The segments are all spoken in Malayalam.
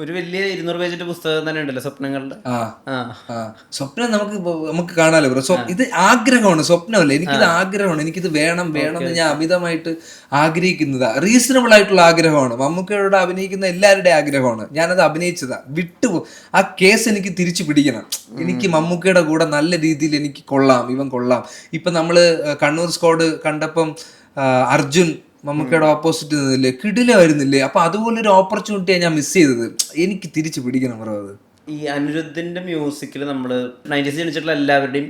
ഒരു വലിയ 200 പേജിന്റെ പുസ്തകം തന്നെ ഉണ്ടല്ലോ സ്വപ്നങ്ങളുടെ. ആ സ്വപ്നം നമുക്ക് കാണാലോ ബ്രോ. ഇത് ആഗ്രഹമാണ്, സ്വപ്നമല്ല. എനിക്കിത് ആഗ്രഹമാണ്, എനിക്കിത് വേണം എന്ന് ഞാൻ അമിതമായിട്ട് ആഗ്രഹിക്കുന്നതാ. റീസണബിൾ ആയിട്ടുള്ള ആഗ്രഹമാണ്. മമ്മൂക്കയോട് അഭിനയിക്കുന്ന എല്ലാവരുടെയും ആഗ്രഹമാണ്. ഞാനത് അഭിനയിച്ചതാ. ആ കേസ് എനിക്ക് തിരിച്ചു പിടിക്കണം. എനിക്ക് മമ്മൂക്കയുടെ കൂടെ നല്ല രീതിയിൽ എനിക്ക് ഇവൻ കൊള്ളാം. ഇപ്പൊ നമ്മള് കണ്ണൂർ സ്ക്വാഡ് കണ്ടപ്പം അർജുൻ മമ്മൂക്കയുടെ ഓപ്പോസിറ്റ് നിന്നില്ലേ, കിടിലമായിരുന്നില്ലേ? അപ്പൊ അതുപോലൊരു ഓപ്പർച്യൂണിറ്റിയാണ് ഞാൻ മിസ് ചെയ്തത്. എനിക്ക് തിരിച്ചു പിടിക്കണം ബ്രോ അത്. ഈ അനിരുദ്ധിന്റെ മ്യൂസിക്കിൽ നമ്മൾ 90s ജനിച്ചിട്ടുള്ള എല്ലാവരുടെയും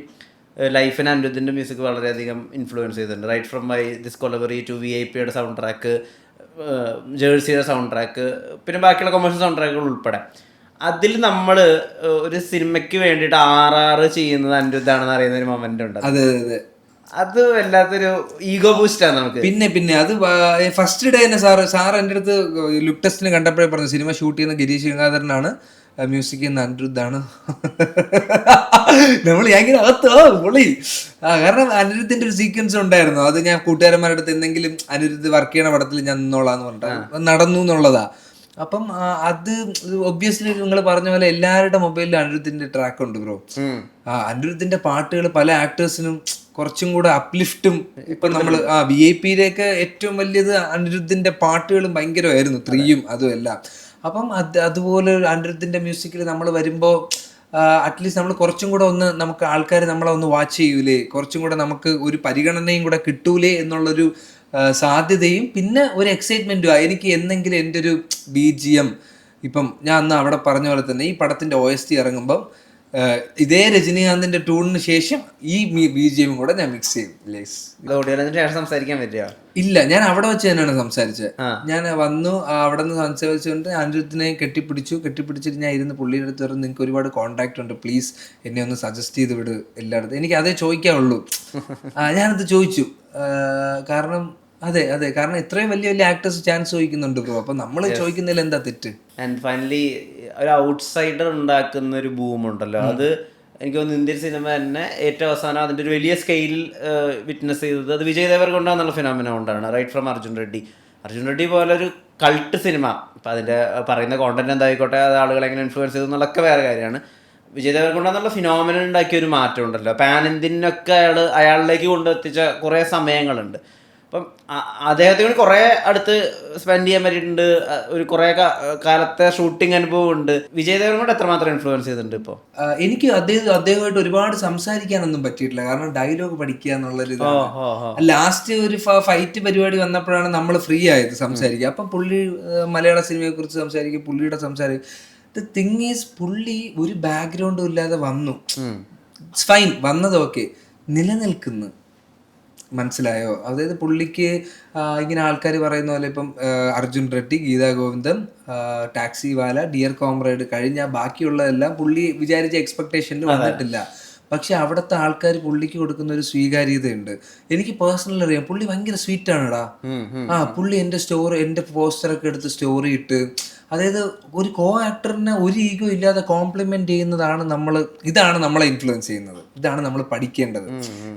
ലൈഫിന് അനിരുദ്ധിന്റെ മ്യൂസിക് വളരെയധികം ഇൻഫ്ലുവൻസ് ചെയ്തിട്ടുണ്ട്. Right from my discovery to VIP sound track, ജേഴ്സിയുടെ സൗണ്ട് ട്രാക്ക്, പിന്നെ ബാക്കിയുള്ള കൊമേഴ്ഷ്യൽ സൗണ്ട് ട്രാക്കുകൾ ഉൾപ്പെടെ. അതിൽ നമ്മൾ ഒരു സിനിമയ്ക്ക് വേണ്ടിയിട്ട് RR ചെയ്യുന്നത് അനിരുദ്ധാണെന്ന് അറിയുന്ന ഒരു മൊമെന്റ് ഉണ്ട്. അതെ അതെ, അത് വല്ലാത്തൊരു ഈഗോ ബൂസ്റ്റാണ് നമുക്ക്. പിന്നെ അത് ഫസ്റ്റ് ഡേ തന്നെ സാർ എൻ്റെ അടുത്ത് ലുക്ക് ടെസ്റ്റിന് കണ്ടപ്പോഴേ പറഞ്ഞു, സിനിമ ഷൂട്ട് ചെയ്യുന്ന ഗിരീഷ് ഗംഗാധരനാണ്, മ്യൂസിക് ചെയ്യുന്ന അനിരുദ്ധാണ്. നമ്മൾ ഭയങ്കര പൊളി. കാരണം അനിരുദ്ധിന്റെ ഒരു സീക്വൻസ് ഉണ്ടായിരുന്നു. അത് ഞാൻ കൂട്ടുകാരന്മാരുടെ അടുത്ത് എന്തെങ്കിലും അനിരുദ്ധ് വർക്ക് ചെയ്യണ പടത്തിൽ ഞാൻ നിന്നോളാന്ന് പറഞ്ഞിട്ട് നടന്നു എന്നുള്ളതാ. അപ്പം അത് ഒബ്വിയസ്ലി നിങ്ങൾ പറഞ്ഞ പോലെ എല്ലാവരുടെ മൊബൈലിലും അനിരുദ്ധിന്റെ ട്രാക്ക് ഉണ്ട് ബ്രോ. അനിരുദ്ധിന്റെ പാട്ടുകൾ പല ആക്ടേഴ്സിനും കുറച്ചും കൂടെ അപ്ലിഫ്റ്റും. ഇപ്പൊ നമ്മള് VIP ഏറ്റവും വലിയത് അനിരുദ്ധിന്റെ പാട്ടുകളും ഭയങ്കരമായിരുന്നു, 3യും അതും എല്ലാം. അപ്പം അതുപോലെ അനിരുദ്ധിന്റെ മ്യൂസിക്കിൽ നമ്മൾ വരുമ്പോൾ അറ്റ്ലീസ്റ്റ് നമ്മൾ കുറച്ചും കൂടെ നമുക്ക് ആൾക്കാർ നമ്മളെ വാച്ച് ചെയ്യൂലേ, കുറച്ചും കൂടെ നമുക്ക് ഒരു പരിഗണനയും കൂടെ കിട്ടൂലേ എന്നുള്ളൊരു സാധ്യതയും പിന്നെ ഒരു എക്സൈറ്റ്മെന്റും. എനിക്ക് എന്തെങ്കിലും എൻ്റെ ഒരു BGM, ഇപ്പം ഞാൻ അന്ന് അവിടെ പറഞ്ഞ പോലെ തന്നെ ഈ പടത്തിന്റെ OST ഇറങ്ങുമ്പം ഇതേ രജനീകാന്തിന്റെ ട്യൂണിന് ശേഷം ഈ BGM കൂടെ ഞാൻ മിക്സ് ചെയ്യും. സംസാരിക്കാൻ പറ്റില്ല. ഇല്ല, ഞാൻ അവിടെ വെച്ച് തന്നെയാണ് സംസാരിച്ചത്. ഞാൻ വന്നു, അവിടെ നിന്ന് സംസാരിച്ചുകൊണ്ട് അനിരുദ്ധിനെ കെട്ടിപ്പിടിച്ചിട്ട് ഞാൻ ഇരുന്ന് പുള്ളിയുടെ അടുത്ത് പറഞ്ഞു, നിങ്ങൾക്ക് ഒരുപാട് കോൺടാക്ട് ഉണ്ട്, പ്ലീസ് എന്നെ ഒന്ന് സജസ്റ്റ് ചെയ്ത് വിട് എല്ലായിടത്തും. എനിക്ക് അതേ ചോദിക്കാനുള്ളൂ. ഞാനത് ചോദിച്ചു. കാരണം കാരണം ഇത്രയും വലിയ വലിയ ആക്ടേഴ്സ് ചാൻസ് ചോദിക്കുന്നുണ്ട് ബ്രോ. അപ്പൊ നമ്മൾ ചോദിക്കുന്നതിൽ എന്താ തെറ്റ്? ആൻഡ് ഫൈനലി ഒരു ഔട്ട്സൈഡർ ഉണ്ടാക്കുന്ന ഒരു ബൂം ഉണ്ടല്ലോ, അത് എനിക്ക് തോന്നുന്നു ഇന്ത്യൻ സിനിമ തന്നെ ഏറ്റവും അവസാനം അതിൻ്റെ ഒരു വലിയ സ്കെയിലിൽ വിറ്റ്നസ് ചെയ്തത് അത് വിജയ് ദേവർകൊണ്ടാന്നുള്ള ഫിനോമിന കൊണ്ടാണ്. റൈറ്റ് ഫ്രം അർജുൻ റെഡ്ഡി പോലെ ഒരു കൾട്ട് സിനിമ. അപ്പം അതിൻ്റെ പറയുന്ന കോണ്ടന്റ് എന്തായിക്കോട്ടെ, അത് ആളുകളെ എങ്ങനെ ഇൻഫ്ലുവൻസ് ചെയ്തു എന്നുള്ളതൊക്കെ വേറെ കാര്യമാണ്. വിജയ് ദേവർകൊണ്ടെന്നുള്ള ഫിനോമിന ഉണ്ടാക്കിയ ഒരു മാറ്റം ഉണ്ടല്ലോ. പാൻ ഇന്ത്യനൊക്കെ അയാളിലേക്ക് കൊണ്ടെത്തിച്ച കുറേ സമയങ്ങളുണ്ട്. അപ്പം അദ്ദേഹത്തിന് കുറേ അടുത്ത് സ്പെൻഡ് ചെയ്യാൻ പറ്റിയിട്ടുണ്ട്. ഒരു കുറേ കാലത്തെ ഷൂട്ടിംഗ് അനുഭവം ഉണ്ട്. വിജയ് ദേവർകൊണ്ട എത്രമാത്രം ഇൻഫ്ലുവൻസ് ചെയ്തിട്ടുണ്ട് ഇപ്പോൾ? എനിക്ക് അദ്ദേഹമായിട്ട് ഒരുപാട് സംസാരിക്കാനൊന്നും പറ്റിയിട്ടില്ല. കാരണം ഡയലോഗ് പഠിക്കുക എന്നുള്ളൊരു ലാസ്റ്റ് ഒരു ഫൈറ്റ് പരിപാടി വന്നപ്പോഴാണ് നമ്മൾ ഫ്രീ ആയത് സംസാരിക്കുക. അപ്പം പുള്ളി മലയാള സിനിമയെ കുറിച്ച് സംസാരിക്കും, പുള്ളിയുടെ സംസാരിക്കും. ദ തിങ് ഈസ്, പുള്ളി ഒരു ബാക്ക്ഗ്രൗണ്ടും ഇല്ലാതെ വന്നു. ഇറ്റ്സ് ഫൈൻ, വന്നത് ഓക്കെ, നിലനിൽക്കുന്നു. മനസ്സിലായോ? അതായത് പുള്ളിക്ക് ഇങ്ങനെ ആൾക്കാർ പറയുന്ന പോലെ ഇപ്പം അർജുൻ റെഡ്ഡി, ഗീതാ ഗോവിന്ദം, ടാക്സി വാല, ഡിയർ കോമ്രേഡ് കഴിഞ്ഞ ബാക്കിയുള്ളതെല്ലാം പുള്ളി വിചാരിച്ച എക്സ്പെക്ടേഷനിൽ വന്നിട്ടില്ല. പക്ഷെ അവിടുത്തെ ആൾക്കാർ പുള്ളിക്ക് കൊടുക്കുന്ന ഒരു സ്വീകാര്യതയുണ്ട്. എനിക്ക് പേഴ്സണലി അറിയാം, പുള്ളി ഭയങ്കര സ്വീറ്റ് ആണെടാ. പുള്ളി എൻ്റെ പോസ്റ്ററൊക്കെ എടുത്ത് സ്റ്റോറി ഇട്ട്, അതായത് ഒരു കോ ആക്ടറിനെ ഒരു ഈഗോ ഇല്ലാതെ കോംപ്ലിമെന്റ് ചെയ്യുന്നതാണ് ഇതാണ് നമ്മളെ ഇൻഫ്ലുവൻസ് ചെയ്യുന്നത്. ഇതാണ് നമ്മൾ പഠിക്കേണ്ടത്.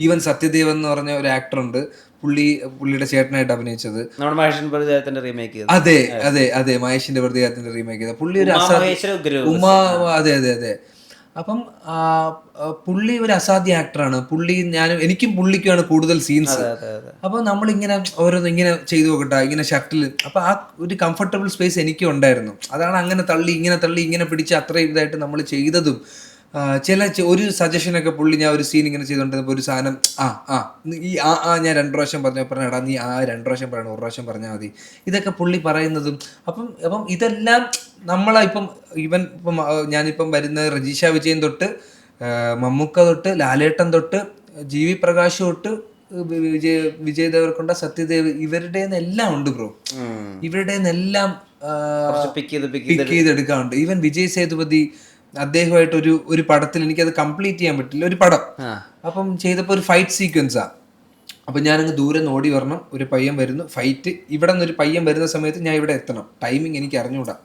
ഈവൻ സത്യദേവ് എന്ന് പറഞ്ഞ ഒരു ആക്ടർ ഉണ്ട്, പുള്ളിയുടെ ചേട്ടനായിട്ട് അഭിനയിച്ചത്. അതെ മഹേഷിന്റെ പ്രതികാരത്തിന്റെ റീമേക്ക് ചെയ്ത പുള്ളി ഒരു അതെ. അപ്പം പുള്ളി ഒരു അസാധ്യ ആക്ടറാണ്. എനിക്കും പുള്ളിക്കുമാണ് കൂടുതൽ സീൻസ്. അപ്പൊ നമ്മളിങ്ങനെ ഓരോന്ന് ഇങ്ങനെ ചെയ്തു നോക്കട്ടെ, ഇങ്ങനെ ഷട്ടിൽ. അപ്പൊ ആ ഒരു കംഫർട്ടബിൾ സ്പേസ് എനിക്കും ഉണ്ടായിരുന്നു. അതാണ് അങ്ങനെ തള്ളി ഇങ്ങനെ പിടിച്ച് അത്രയും ഇതായിട്ട് നമ്മൾ ചെയ്തതും. ഒരു സജഷനൊക്കെ പുള്ളി, ഞാൻ ഒരു സീൻ ഇങ്ങനെ ചെയ്തോണ്ടിരുന്നപ്പോൾ ഒരു സാധനം ഞാൻ 2 പ്രാവശ്യം പറഞ്ഞാ നീ 2 പ്രാവശ്യം പറയണം, 1 പ്രാവശ്യം പറഞ്ഞാൽ മതി, ഇതൊക്കെ പുള്ളി പറയുന്നതും. അപ്പം ഇതെല്ലാം ഇപ്പം ഞാനിപ്പം വരുന്ന രജീഷ വിജയൻ തൊട്ട് മമ്മൂക്ക തൊട്ട് ലാലേട്ടൻ തൊട്ട് GV പ്രകാശ് തൊട്ട് വിജയ് ദേവർകൊണ്ട, സത്യദേവ്, ഇവരുടെ എല്ലാം ഉണ്ട് ബ്രോ. ഇവരുടെ എല്ലാം പിക്ക് ചെയ്തെടുക്കാറുണ്ട്. ഈവൻ വിജയ് സേതുപതി, അദ്ദേഹമായിട്ട് ഒരു പടത്തിൽ എനിക്കത് കംപ്ലീറ്റ് ചെയ്യാൻ പറ്റില്ല, ഒരു പടം. അപ്പം ചെയ്തപ്പോൾ ഒരു ഫൈറ്റ് സീക്വൻസാ. അപ്പം ഞാനങ്ങ് ദൂരെ നിന്ന് ഓടി വരണം, ഒരു പയ്യൻ വരുന്നു, ഫൈറ്റ്. ഇവിടെ നിന്നൊരു പയ്യൻ വരുന്ന സമയത്ത് ഞാൻ ഇവിടെ എത്തണം. ടൈമിങ് എനിക്ക് അറിഞ്ഞുകൂടാ,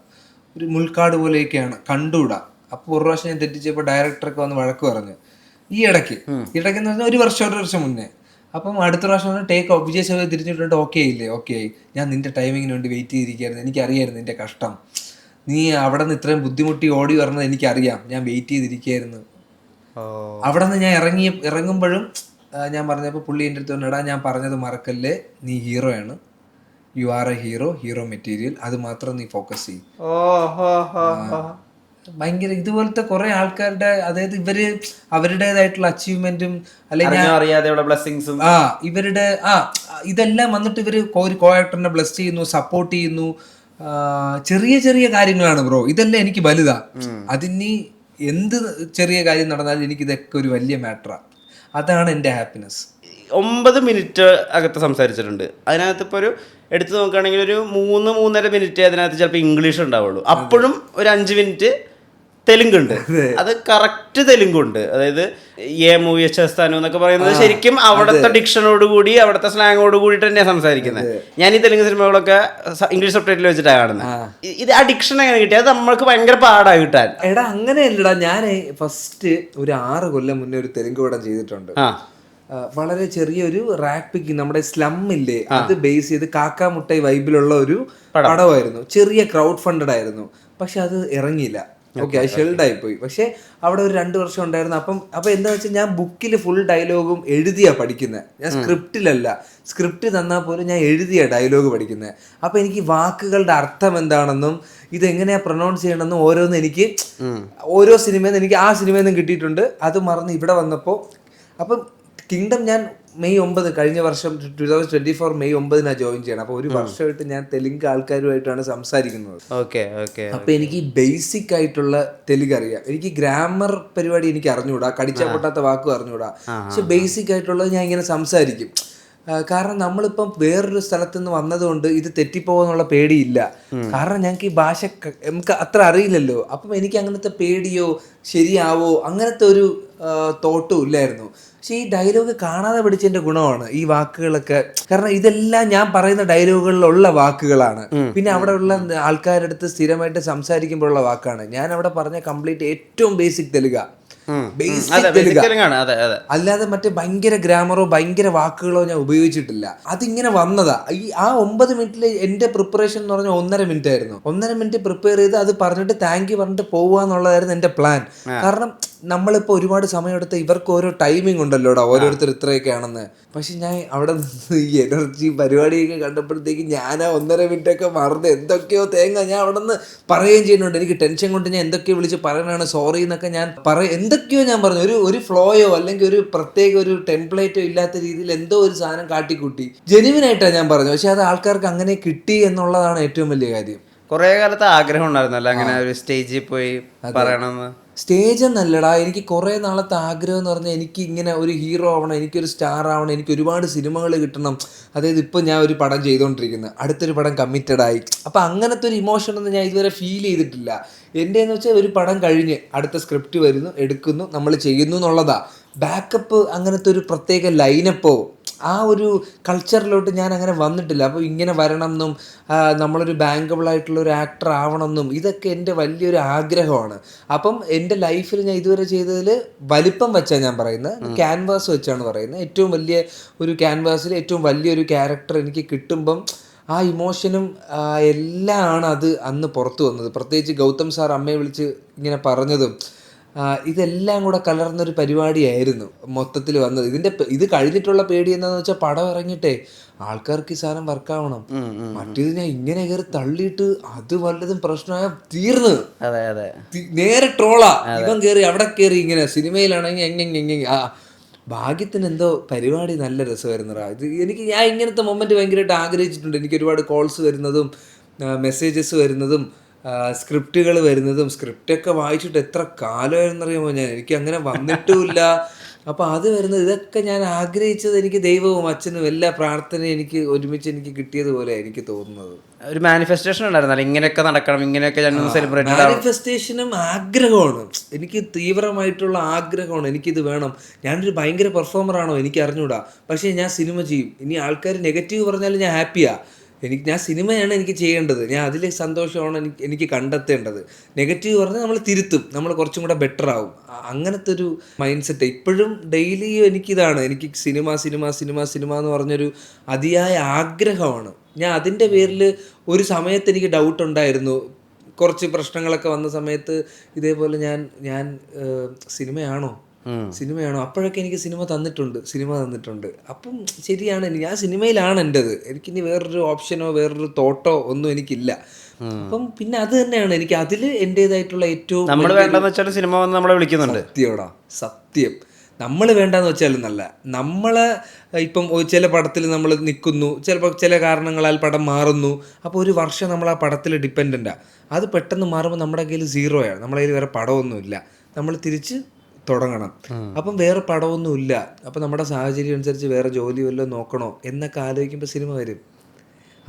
ഒരു മുൾക്കാട് പോലെയൊക്കെയാണ്, കണ്ടുകൂടാ. അപ്പോൾ 1 പ്രാവശ്യം ഞാൻ തെറ്റിച്ചപ്പോൾ ഡയറക്ടറൊക്കെ വന്ന് വഴക്ക് പറഞ്ഞു. ഈ ഇടയ്ക്ക് എന്ന് പറഞ്ഞാൽ 1 വർഷം മുന്നേ. അപ്പം അടുത്ത പ്രാവശ്യം ടേക്ക് ഓഫ്, വിജയ് സേതുപതി തിരിഞ്ഞിട്ടുണ്ട്, ഓക്കെ ആയി, ഞാൻ നിന്റെ ടൈമിങ്ങിന് വേണ്ടി വെയിറ്റ് ചെയ്തിരിക്കുകയായിരുന്നു, എനിക്കറിയായിരുന്നു നിന്റെ കഷ്ടം. നീ അവിടെ നിന്ന് ഇത്രയും ബുദ്ധിമുട്ടി ഓടി വരണത് എനിക്കറിയാം, ഞാൻ വെയിറ്റ് ചെയ്തിരിക്കുകയായിരുന്നു. അവിടെ നിന്ന് ഞാൻ ഇറങ്ങുമ്പോഴും ഞാൻ പറഞ്ഞപ്പോൾ പുള്ളി എൻ്റെ അടുത്ത് പറഞ്ഞടാ, ഞാൻ പറഞ്ഞത് മറക്കല്ലേ, നീ ഹീറോയാണ്, you are a hero material, അത് മാത്രം നീ ഫോക്കസ് ചെയ്യും. ഭയങ്കര ഇതുപോലത്തെ കുറെ ആൾക്കാരുടെ, അതായത് ഇവര് അവരുടേതായിട്ടുള്ള അച്ചീവ്മെന്റും ബ്ലെസ്സിങ്സും ഇവരുടെ ഇതെല്ലാം വന്നിട്ട് ഇവര് ഒരു കോ ആക്ടറിനെ ബ്ലെസ് ചെയ്യുന്നു, സപ്പോർട്ട് ചെയ്യുന്നു. ചെറിയ ചെറിയ കാര്യങ്ങളാണ് ബ്രോ, ഇതെല്ലാം എനിക്ക് വലുതാ. അതിന് എന്ത് ചെറിയ കാര്യം നടന്നാലും എനിക്ക് ഇതൊക്കെ ഒരു വലിയ മാറ്ററാ. അതാണ് എൻ്റെ ഹാപ്പിനെസ്. 9 മിനിറ്റ് അകത്ത് സംസാരിച്ചിട്ടുണ്ട്. അതിനകത്ത് ഇപ്പോൾ ഒരു എടുത്ത് നോക്കുകയാണെങ്കിൽ ഒരു 3-3.5 മിനിറ്റ് അതിനകത്ത് ചിലപ്പോൾ ഇംഗ്ലീഷ് ഉണ്ടാവുള്ളൂ. അപ്പോഴും ഒരു 5 മിനിറ്റ് തെലുങ്കുണ്ട്. അത് കറക്റ്റ് തെലുങ്കുണ്ട്. അതായത് മൂവി സ്ഥാനം എന്നൊക്കെ പറയുന്നത് ശരിക്കും അവിടുത്തെ ഡിക്ഷനോട് കൂടി അവിടുത്തെ സ്ലാങ്ങോട് കൂടിയിട്ട് തന്നെയാണ് സംസാരിക്കുന്നത്. ഞാൻ ഈ തെലുങ്ക് സിനിമകളൊക്കെ ഇംഗ്ലീഷ് സബ്ടൈറ്റിൽ വെച്ചിട്ടാണ് കാണുന്നത്. ഇത് ആ ഡിക്ഷൻ എങ്ങനെ കിട്ടി? അത് നമ്മൾക്ക് ഭയങ്കര പാടായി കിട്ടാൻ. എടാ അങ്ങനെയല്ലടാ, ഞാൻ ഫസ്റ്റ് ഒരു 6 കൊല്ലം മുന്നേ ഒരു തെലുങ്ക് പടം ചെയ്തിട്ടുണ്ട്. വളരെ ചെറിയൊരു റാക്ക് പിക്കിങ്, നമ്മുടെ സ്ലമ്മില്ലേ അത് ബേസ് ചെയ്ത് കാക്ക മുട്ടൈ വൈബിലുള്ള ഒരു പടമായിരുന്നു. ചെറിയ ക്രൗഡ് ഫണ്ടഡ് ആയിരുന്നു. പക്ഷെ അത് ഇറങ്ങിയില്ല. ഓക്കെ, അത് ഷെൽഡായി പോയി. പക്ഷെ അവിടെ ഒരു 2 വർഷം ഉണ്ടായിരുന്നു. അപ്പം എന്താ വെച്ചാൽ ഞാൻ ബുക്കിൽ ഫുൾ ഡയലോഗും എഴുതിയാ പഠിക്കുന്നത്. ഞാൻ സ്ക്രിപ്റ്റിലല്ല, സ്ക്രിപ്റ്റ് തന്നാൽ പോലും ഞാൻ എഴുതിയ ഡയലോഗ് പഠിക്കുന്നത്. അപ്പം എനിക്ക് വാക്കുകളുടെ അർത്ഥം എന്താണെന്നും ഇതെങ്ങനെയാ പ്രൊനൗൺസ് ചെയ്യണമെന്നും ഓരോന്നും എനിക്ക് ഓരോ സിനിമയിൽ നിന്ന് എനിക്ക് ആ സിനിമയിൽ നിന്നും കിട്ടിയിട്ടുണ്ട്. അത് മറന്ന് ഇവിടെ വന്നപ്പോൾ അപ്പം കിങ്ഡം ഞാൻ മെയ് 9 കഴിഞ്ഞ വർഷം 2024 മെയ് 9 ജോയിൻ ചെയ്യണം. അപ്പോൾ ഒരു വർഷമായിട്ട് ഞാൻ തെലുങ്ക് ആൾക്കാരുമായിട്ടാണ് സംസാരിക്കുന്നത്. അപ്പൊ എനിക്ക് ബേസിക് ആയിട്ടുള്ള തെലുങ്ക് അറിയാം. എനിക്ക് ഗ്രാമർ പരിപാടി എനിക്ക് അറിഞ്ഞുകൂടാ, കടിച്ചാൽ പൊട്ടാത്ത വാക്കും അറിഞ്ഞുകൂടാ. പക്ഷെ ബേസിക് ആയിട്ടുള്ളത് ഞാൻ ഇങ്ങനെ സംസാരിക്കും. കാരണം നമ്മളിപ്പം വേറൊരു സ്ഥലത്ത് നിന്ന് വന്നതുകൊണ്ട് ഇത് തെറ്റിപ്പോകുന്നുള്ള പേടിയില്ല. കാരണം ഞങ്ങൾക്ക് ഈ ഭാഷ നമുക്ക് അത്ര അറിയില്ലല്ലോ. അപ്പം എനിക്ക് അങ്ങനത്തെ പേടിയോ ശരിയാവോ അങ്ങനത്തെ ഒരു തോട്ടും ഇല്ലായിരുന്നു. പക്ഷെ ഈ ഡയലോഗ് കാണാതെ പഠിച്ചതിന്റെ ഗുണമാണ് ഈ വാക്കുകളൊക്കെ. കാരണം ഇതെല്ലാം ഞാൻ പറയുന്ന ഡയലോഗുകളിലുള്ള വാക്കുകളാണ്. പിന്നെ അവിടെ ഉള്ള ആൾക്കാരുടെ അടുത്ത് സ്ഥിരമായിട്ട് സംസാരിക്കുമ്പോഴുള്ള വാക്കാണ്. ഞാൻ അവിടെ പറഞ്ഞ കംപ്ലീറ്റ് ഏറ്റവും ബേസിക് തെലുങ്ക, അല്ലാതെ മറ്റേ ഭയങ്കര ഗ്രാമറോ ഭയങ്കര വാക്കുകളോ ഞാൻ ഉപയോഗിച്ചിട്ടില്ല. അതിങ്ങനെ വന്നതാ. ആ 9 മിനിറ്റിൽ എന്റെ പ്രിപ്പറേഷൻ എന്ന് പറഞ്ഞാൽ 1.5 മിനിറ്റ് ആയിരുന്നു. 1.5 മിനിറ്റ് പ്രിപ്പയർ ചെയ്ത് അത് പറഞ്ഞിട്ട് താങ്ക് യു പറഞ്ഞിട്ട് പോവുക എന്നുള്ളതായിരുന്നു എന്റെ പ്ലാൻ. കാരണം നമ്മളിപ്പോൾ ഒരുപാട് സമയമെടുത്ത് ഇവർക്ക് ഓരോ ടൈമിംഗ് ഉണ്ടല്ലോടാ, ഓരോരുത്തർ ഇത്രയൊക്കെ ആണെന്ന്. പക്ഷെ ഞാൻ അവിടെ നിന്ന് ഈ എനർജി പരിപാടിയൊക്കെ കണ്ടപ്പോഴത്തേക്ക് ഞാൻ ആ 1.5 മിനിറ്റൊക്കെ മറന്ന് എന്തൊക്കെയോ തേങ്ങ ഞാൻ അവിടെ നിന്ന് പറയുകയും ചെയ്യുന്നുണ്ട്. എനിക്ക് ടെൻഷൻ കൊണ്ട് ഞാൻ എന്തൊക്കെയോ വിളിച്ച് പറയണതാണ്, സോറി എന്നൊക്കെ ഞാൻ എന്തൊക്കെയോ ഞാൻ പറഞ്ഞു. ഒരു ഫ്ലോയോ അല്ലെങ്കിൽ ഒരു പ്രത്യേക ഒരു ടെംപ്ലേറ്റോ ഇല്ലാത്ത രീതിയിൽ എന്തോ ഒരു സാധനം കാട്ടിക്കൂട്ടി ജെന്യുവിനായിട്ടാണ് ഞാൻ പറഞ്ഞു. പക്ഷെ അത് ആൾക്കാർക്ക് അങ്ങനെ കിട്ടി എന്നുള്ളതാണ് ഏറ്റവും വലിയ കാര്യം. കുറേ കാലത്ത് ആഗ്രഹം ഉണ്ടായിരുന്നല്ലോ അങ്ങനെ ഒരു സ്റ്റേജിൽ പോയി പറയണമെന്ന്. സ്റ്റേജ് എന്നല്ലടാ, എനിക്ക് കുറേ നാളത്തെ ആഗ്രഹം എന്ന് പറഞ്ഞാൽ എനിക്ക് ഇങ്ങനെ ഒരു ഹീറോ ആവണം, എനിക്കൊരു സ്റ്റാർ ആവണം, എനിക്ക് ഒരുപാട് സിനിമകൾ കിട്ടണം. അതായത് ഇപ്പോൾ ഞാൻ ഒരു പടം ചെയ്തുകൊണ്ടിരിക്കുന്നത്, അടുത്തൊരു പടം കമ്മിറ്റഡായി. അപ്പം അങ്ങനത്തെ ഒരു ഇമോഷനൊന്നും ഞാൻ ഇതുവരെ ഫീൽ ചെയ്തിട്ടില്ല. എൻ്റെ എന്ന് വെച്ചാൽ ഒരു പടം കഴിഞ്ഞ് അടുത്ത സ്ക്രിപ്റ്റ് വരുന്നു, എടുക്കുന്നു, നമ്മൾ ചെയ്യുന്നു എന്നുള്ളതാ. ബാക്കപ്പ് അങ്ങനത്തെ ഒരു പ്രത്യേക ലൈനപ്പോ ആ ഒരു കൾച്ചറിലോട്ട് ഞാൻ അങ്ങനെ വന്നിട്ടില്ല. അപ്പോൾ ഇങ്ങനെ വരണം എന്നും നമ്മളൊരു ബാങ്കബിളായിട്ടുള്ള ഒരു ആക്ടർ ആവണം എന്നും ഇതൊക്കെ എൻ്റെ വലിയൊരു ആഗ്രഹമാണ്. അപ്പം എൻ്റെ ലൈഫിൽ ഞാൻ ഇതുവരെ ചെയ്തതിൽ വലിപ്പം വെച്ചാണ് ഞാൻ പറയുന്നത്, ക്യാൻവാസ് വെച്ചാണ് പറയുന്നത്. ഏറ്റവും വലിയ ഒരു ക്യാൻവാസിൽ ഏറ്റവും വലിയൊരു ക്യാരക്ടർ എനിക്ക് കിട്ടുമ്പം ആ ഇമോഷനും എല്ലാം ആണ് അത് അന്ന് പുറത്തു വന്നത്. പ്രത്യേകിച്ച് ഗൗതം സാർ അമ്മയെ വിളിച്ച് ഇങ്ങനെ പറഞ്ഞതും ഇതെല്ലാം കൂടെ കലർന്നൊരു പരിപാടിയായിരുന്നു മൊത്തത്തിൽ വന്നത്. ഇത് കഴിഞ്ഞിട്ടുള്ള പേടി എന്താണെന്ന് വെച്ചാൽ പടം ഇറങ്ങിയിട്ടേ ആൾക്കാർക്ക് ഈ സാധനം വർക്കാവണം. മറ്റേത് ഞാൻ ഇങ്ങനെ കയറി തള്ളിയിട്ട് അത് വല്ലതും പ്രശ്നമായ തീർന്ന് നേരെ ട്രോളാ. ഇവൻ കയറി അവിടെ കയറി ഇങ്ങനെ സിനിമയിലാണെങ്കിൽ എങ്ങനെ ഭാഗ്യത്തിന് എന്തോ പരിപാടി നല്ല രസമായിരുന്നടാ. ഞാൻ ഇങ്ങനത്തെ മൊമെന്റ് ഭയങ്കരമായിട്ട് ആഗ്രഹിച്ചിട്ടുണ്ട്. എനിക്ക് ഒരുപാട് കോൾസ് വരുന്നതും മെസ്സേജസ് വരുന്നതും സ്ക്രിപ്റ്റുകൾ വരുന്നതും. സ്ക്രിപ്റ്റൊക്കെ വായിച്ചിട്ട് എത്ര കാലമായിരുന്നറിയാമോ ഞാൻ, എനിക്ക് അങ്ങനെ വന്നിട്ടുമില്ല. അപ്പോൾ അത് വരുന്നത് ഇതൊക്കെ ഞാൻ ആഗ്രഹിച്ചത് എനിക്ക് ദൈവവും അച്ഛനും എല്ലാ പ്രാർത്ഥനയും എനിക്ക് ഒരുമിച്ച് എനിക്ക് കിട്ടിയതുപോലെ എനിക്ക് തോന്നുന്നത്. ഒരു മാനിഫെസ്റ്റേഷൻ ഉണ്ടായിരുന്നല്ലോ, ഇങ്ങനെയൊക്കെ നടക്കണം, ഇങ്ങനെയൊക്കെ സെലിബ്രേറ്റ്. മാനിഫെസ്റ്റേഷനും ആഗ്രഹമാണ്, എനിക്ക് തീവ്രമായിട്ടുള്ള ആഗ്രഹമാണ്. എനിക്കിത് വേണം. ഞാനൊരു ഭയങ്കര പെർഫോമറാണോ എനിക്ക് അറിഞ്ഞൂടാ, പക്ഷേ ഞാൻ സിനിമ ചെയ്യും. ഇനി ആൾക്കാർ നെഗറ്റീവ് പറഞ്ഞാലും ഞാൻ ഹാപ്പിയാ. ഞാൻ സിനിമയാണ് എനിക്ക് ചെയ്യേണ്ടത്, ഞാൻ അതിൽ സന്തോഷമാണ് എനിക്ക് കണ്ടെത്തേണ്ടത്. നെഗറ്റീവ് പറഞ്ഞാൽ നമ്മൾ തിരുത്തും, നമ്മൾ കുറച്ചും കൂടെ ബെറ്റർ ആവും. അങ്ങനത്തെ ഒരു മൈൻഡ് സെറ്റ് ഇപ്പോഴും ഡെയിലി എനിക്കിതാണ്. എനിക്ക് സിനിമ എന്ന് പറഞ്ഞൊരു അതിയായ ആഗ്രഹമാണ്. ഞാൻ അതിൻ്റെ പേരിൽ ഒരു സമയത്ത് എനിക്ക് ഡൗട്ട് ഉണ്ടായിരുന്നു, കുറച്ച് പ്രശ്നങ്ങളൊക്കെ വന്ന സമയത്ത് ഇതേപോലെ ഞാൻ സിനിമയാണോ അപ്പോഴൊക്കെ എനിക്ക് സിനിമ തന്നിട്ടുണ്ട്. അപ്പം ശരിയാണ്, ഞാൻ സിനിമയിലാണ് എൻ്റെത്, എനിക്കിനി വേറൊരു ഓപ്ഷനോ വേറൊരു തോട്ടോ ഒന്നും എനിക്കില്ല. അപ്പം പിന്നെ അത് തന്നെയാണ് എനിക്ക് അതിൽ എൻ്റേതായിട്ടുള്ള ഏറ്റവും നമ്മൾ വേണ്ടെന്ന് വെച്ചാൽ സിനിമ വന്ന് നമ്മളെ വിളിക്കുന്നുണ്ട്. സത്യം നമ്മൾ വേണ്ടെന്ന് വെച്ചാലെന്നല്ല, നമ്മളെ ഇപ്പം ചില പടത്തിൽ നമ്മൾ നിൽക്കുന്നു, ചിലപ്പോൾ ചില കാരണങ്ങളാൽ പടം മാറുന്നു. അപ്പോൾ ഒരു വർഷം നമ്മൾ ആ പടത്തിൽ ഡിപ്പെൻഡൻ്റാണ്. അത് പെട്ടെന്ന് മാറുമ്പോൾ നമ്മുടെ കയ്യിൽ സീറോയാണ്, നമ്മുടെ കയ്യിൽ വേറെ പടമൊന്നുമില്ല, നമ്മൾ തിരിച്ച് തുടങ്ങണം. അപ്പം വേറെ പടമൊന്നുമില്ല, അപ്പം നമ്മുടെ സാഹചര്യം അനുസരിച്ച് വേറെ ജോലി വല്ലതും നോക്കണോ എന്നൊക്കെ ആലോചിക്കുമ്പോൾ സിനിമ വരും.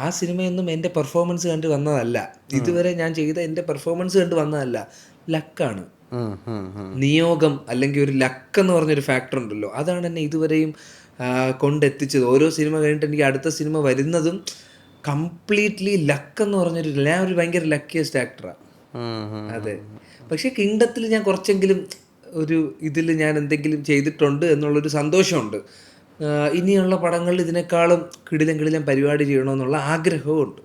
ആ സിനിമയൊന്നും എൻ്റെ പെർഫോമൻസ് കണ്ട് വന്നതല്ല, ഇതുവരെ ഞാൻ ചെയ്ത എൻ്റെ പെർഫോമൻസ് കണ്ട് വന്നതല്ല, ലക്കാണ്, നിയോഗം, അല്ലെങ്കിൽ ഒരു ലക്ക് എന്ന് പറഞ്ഞൊരു ഫാക്ടർ ഉണ്ടല്ലോ, അതാണ് എന്നെ ഇതുവരെയും കൊണ്ടെത്തിച്ചത്. ഓരോ സിനിമ കഴിഞ്ഞിട്ട് എനിക്ക് അടുത്ത സിനിമ വരുന്നതും കംപ്ലീറ്റ്ലി ലക്ക് എന്ന് പറഞ്ഞൊരു, ഞാൻ ഒരു ഭയങ്കര ലക്കിയസ്റ്റ് ആക്ടറാണ്. അതെ, പക്ഷേ കിങ്ഡത്തിൽ ഞാൻ കുറച്ചെങ്കിലും ഒരു ഇതിൽ ഞാൻ എന്തെങ്കിലും ചെയ്തിട്ടുണ്ട് എന്നുള്ളൊരു സന്തോഷമുണ്ട്. ഇനിയുള്ള പടങ്ങളിൽ ഇതിനേക്കാളും കിടിലം പരിപാടി ചെയ്യണമെന്നുള്ള ആഗ്രഹവും ഉണ്ട്.